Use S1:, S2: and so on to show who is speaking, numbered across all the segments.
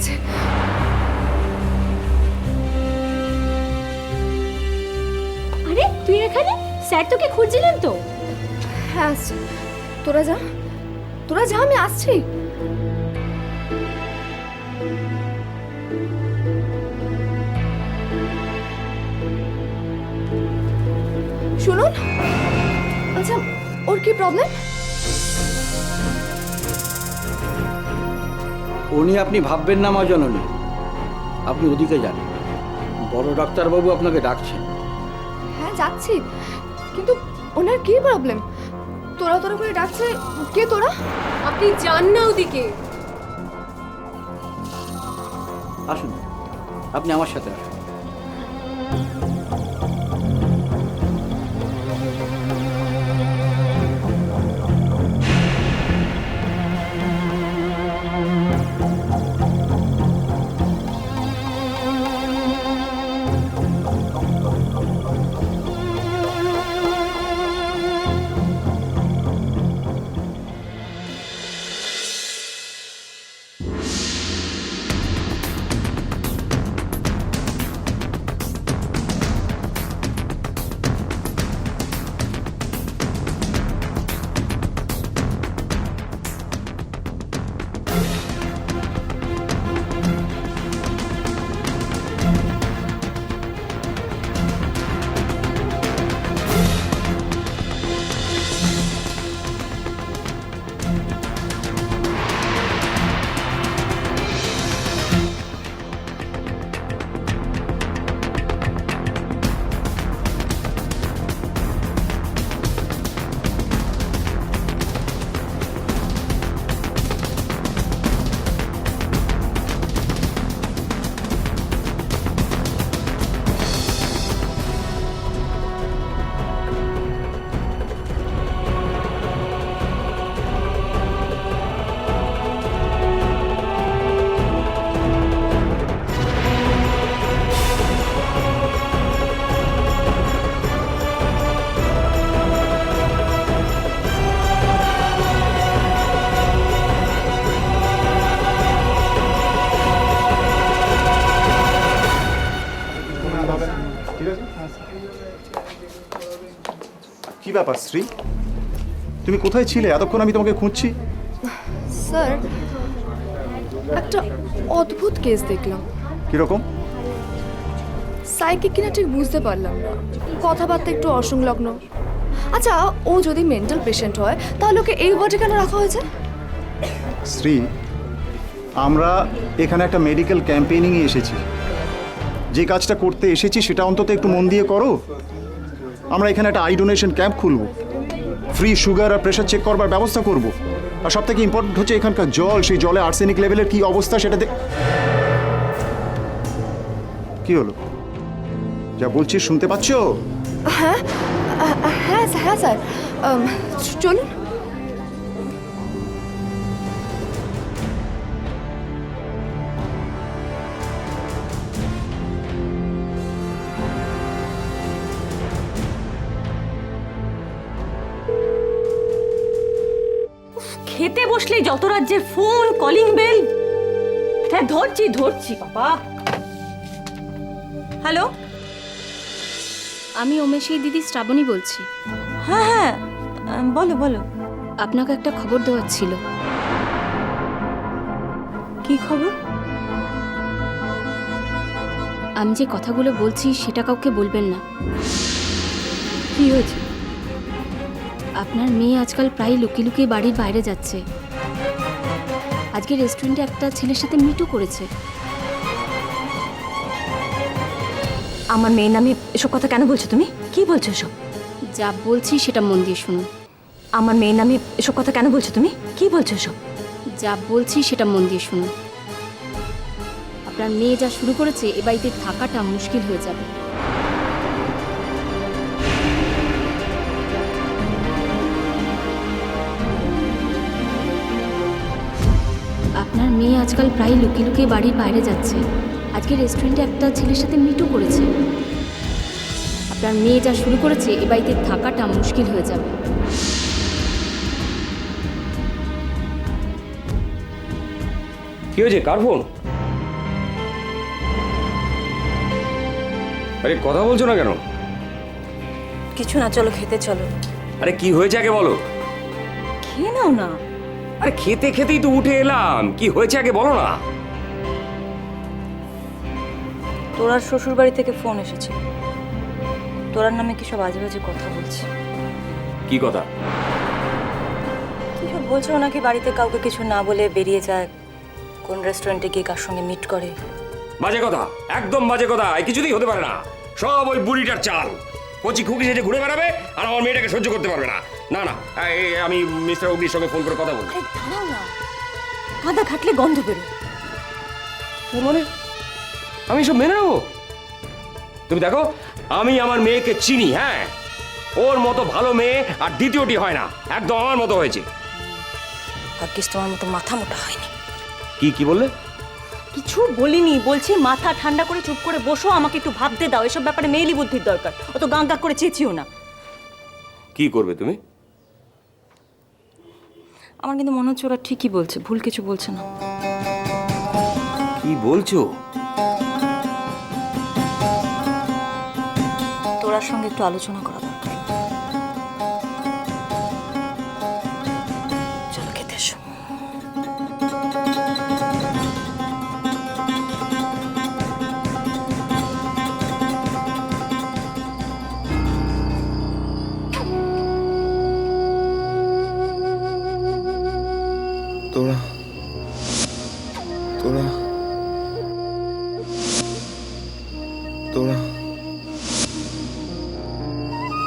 S1: গেছে।
S2: আরে তুই এখানে? স্যার তোকে খুঁজছিলেন তো।
S1: হ্যাঁ আসছি। তোরা যা, তোরা যা, আমি আসছি। শুনুন, আচ্ছা ওর কি প্রবলেম?
S3: উনি আপনি ভাববেন না মা জননী, আপনি ওদিকে যান, বড় ডাক্তারবাবু আপনাকে ডাকছেন।
S1: হ্যাঁ যাচ্ছি, কিন্তু ওনার কি প্রবলেম? তোরা তোরা করে ডাকছে, কে তোরা?
S2: আপনি যান না ওদিকে।
S3: আসুন, আপনি আমার সাথে আসুন।
S4: কি ব্যাপার শ্রী, তুমি কোথায় ছিলে এতক্ষণ? আমি তোমাকে খুঁজছি।
S1: স্যার, একটা অদ্ভুত কেস দেখলাম।
S4: কিরকম?
S1: সাইকিক কিনা ঠিক বুঝতে পারলাম না, কথাবার্তা একটু অসংলগ্ন। আচ্ছা, ও যদি মেন্টাল পেশেন্ট হয় তাহলে ওকে এই ওয়ার্ডে কেন রাখা হয়েছে?
S4: শ্রী, আমরা এখানে একটা মেডিকেল ক্যাম্পেইনিংয়ে এসেছি। যে কাজটা করতে এসেছি সেটা অন্তত একটু মন দিয়ে করো। আমরা এখানে একটা আই ডোনেশন ক্যাম্প খুলব, ফ্রি সুগার আর প্রেশার চেক করবার ব্যবস্থা করব। আর সব থেকে ইম্পর্টেন্ট হচ্ছে এখানকার জল, সেই জলে আর্সেনিক লেভেলের কি অবস্থা সেটা কি হলো? যা বলছি শুনতে পাচ্ছ?
S1: হ্যাঁ হ্যাঁ হ্যাঁ স্যার, চলুন।
S2: খেতে বসলেই যত রাজ্যের ফোন, কলিং বেল। হ্যাঁ ধরছি ধরছি বাবা। হ্যালো,
S5: আমি ওমেশী দিদি শ্রাবণী বলছি।
S2: হ্যাঁ হ্যাঁ বলো বলো।
S5: আপনাকে একটা খবর দেওয়ার ছিল।
S2: কি খবর?
S5: আমি যে কথাগুলো বলছি সেটা কাউকে বলবেন না।
S2: কি হয়েছে?
S5: আপনার মেয়ে আজকাল প্রায় লুকিয়ে লুকিয়ে বাড়ির বাইরে যাচ্ছে। আজকে রেস্টুরেন্টে একটা ছেলের সাথে মিটও করেছে।
S2: আমার মেয়ের নামে এসব কথা কেন বলছো তুমি? কি বলছো এসব?
S5: যা বলছি সেটা মন দিয়ে শুনুন।
S2: আমার মেয়ের নামে এসব কথা কেন বলছো তুমি? কি বলছো এসব?
S5: যা বলছি সেটা মন দিয়ে শুনুন। আপনার মেয়ে যা শুরু করেছে এ বাড়িতে থাকাটা মুশকিল হয়ে যাবে। আপনার মেয়ে আজকাল প্রায় লুকিয়ে লুকিয়ে বাড়ির বাইরে যাচ্ছে। আজকে রেস্টুরেন্টে একটা ছেলের সাথে মিটও করেছে। আপনার মেয়ে যা শুরু করেছে এ বাড়িতে থাকাটা মুশকিল হয়ে যাবে।
S6: কি হয়েছে? কার ফোন? আরে কথা বলছো না কেন?
S2: কিছু না, চলো খেতে চলো।
S6: আরে কি হয়েছে আগে বলো।
S2: খেয়ে নাও না।
S6: আরে খেতে খেতেই তো উঠে এলাম, কি হয়েছে আগে বলো না।
S2: তোরার শ্বশুর বাড়ি থেকে ফোন এসেছে, তোরার নামে কি সব আজে বাজে কথা বলছে।
S6: কি কথা?
S2: কি সব বলছে, ও নাকি বাড়িতে কাউকে কিছু না বলে বেরিয়ে যায়, কোন রেস্টুরেন্টে গিয়ে কার সঙ্গে মিট করে।
S6: বাজে কথা, একদম বাজে কথা, এই কিছুতেই হতে পারে না। সব ওই বুড়িটার চাল। কচি খুকি সেজে ঘুরে বেড়াবে আর আমার মেয়েটাকে সহ্য করতে পারবে না। না না, আমি মিস্টার অগ্নির সঙ্গে ফোন করে কথা বলবো।
S2: আরে দাঁড়াও না, কাদা খাটলে গন্ধ বেরো।
S6: তার মানে আমি সব মেনে নেবো? তুমি দেখো, আমি আমার মেয়েকে চিনি। হ্যাঁ, ওর মতো ভালো মেয়ে আর দ্বিতীয়টি হয় না, একদম আমার মতো হয়েছে।
S2: ভাগ্যিস তোমার মতো মাথা মোটা হয়নি।
S6: কি বললে?
S2: কিছু বলিনি, বলছি মাথা ঠান্ডা করে চুপ করে বসো, আমাকে একটু ভাবতে দাও। এসব ব্যাপারে মেয়েলি বুদ্ধির দরকার, অত গাঁ গাঁ করে চেঁচিও না।
S6: কি করবে তুমি?
S2: আমার কিন্তু মনে হচ্ছে ওরা ঠিকই বলছে, ভুল কিছু বলছে না।
S6: কি বলছো?
S2: তোরার সঙ্গে একটু আলোচনা করা দরকার। চলো খেতে এসো।
S7: তোরা তোরা তোরা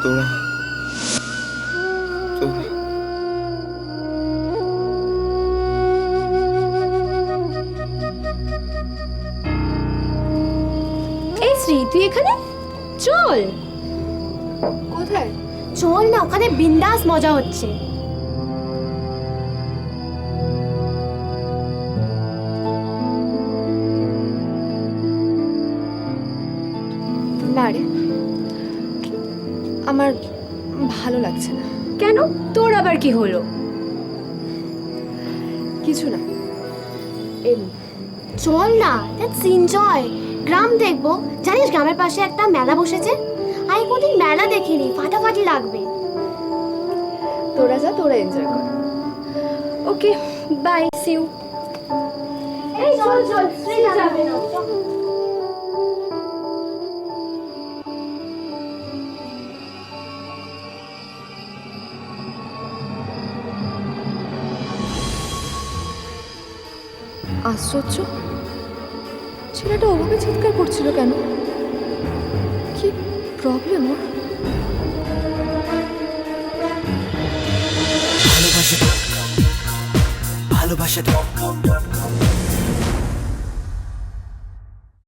S7: তোরা তোরা
S5: এই শ্রী, তুই এখানে? চল
S1: কোথায়?
S5: চল না, ওখানে বিন্দাস মজা হচ্ছে।
S1: না রে, আমার ভালো লাগছে না।
S5: কেন, তোর আবার কি হলো?
S1: কিছু না, এমনি।
S8: চল না, লেটস এনজয়। গ্রাম দেখবো। জানিস গ্রামের পাশে একটা মেলা বসেছে? আমি কোনদিন মেলা দেখিনি, ফাটাফাটি লাগবে।
S1: তোরা যা, তোরা এনজয় কর।
S5: ওকে, বাই, সি ইউ।
S8: এই চল চল, শ্রী যাবে না।
S1: আশ্চর্য, ছেলেটা ওভাবে চিৎকার করছিল কেন? কি প্রবলেম ওর?
S9: ভালোবাসা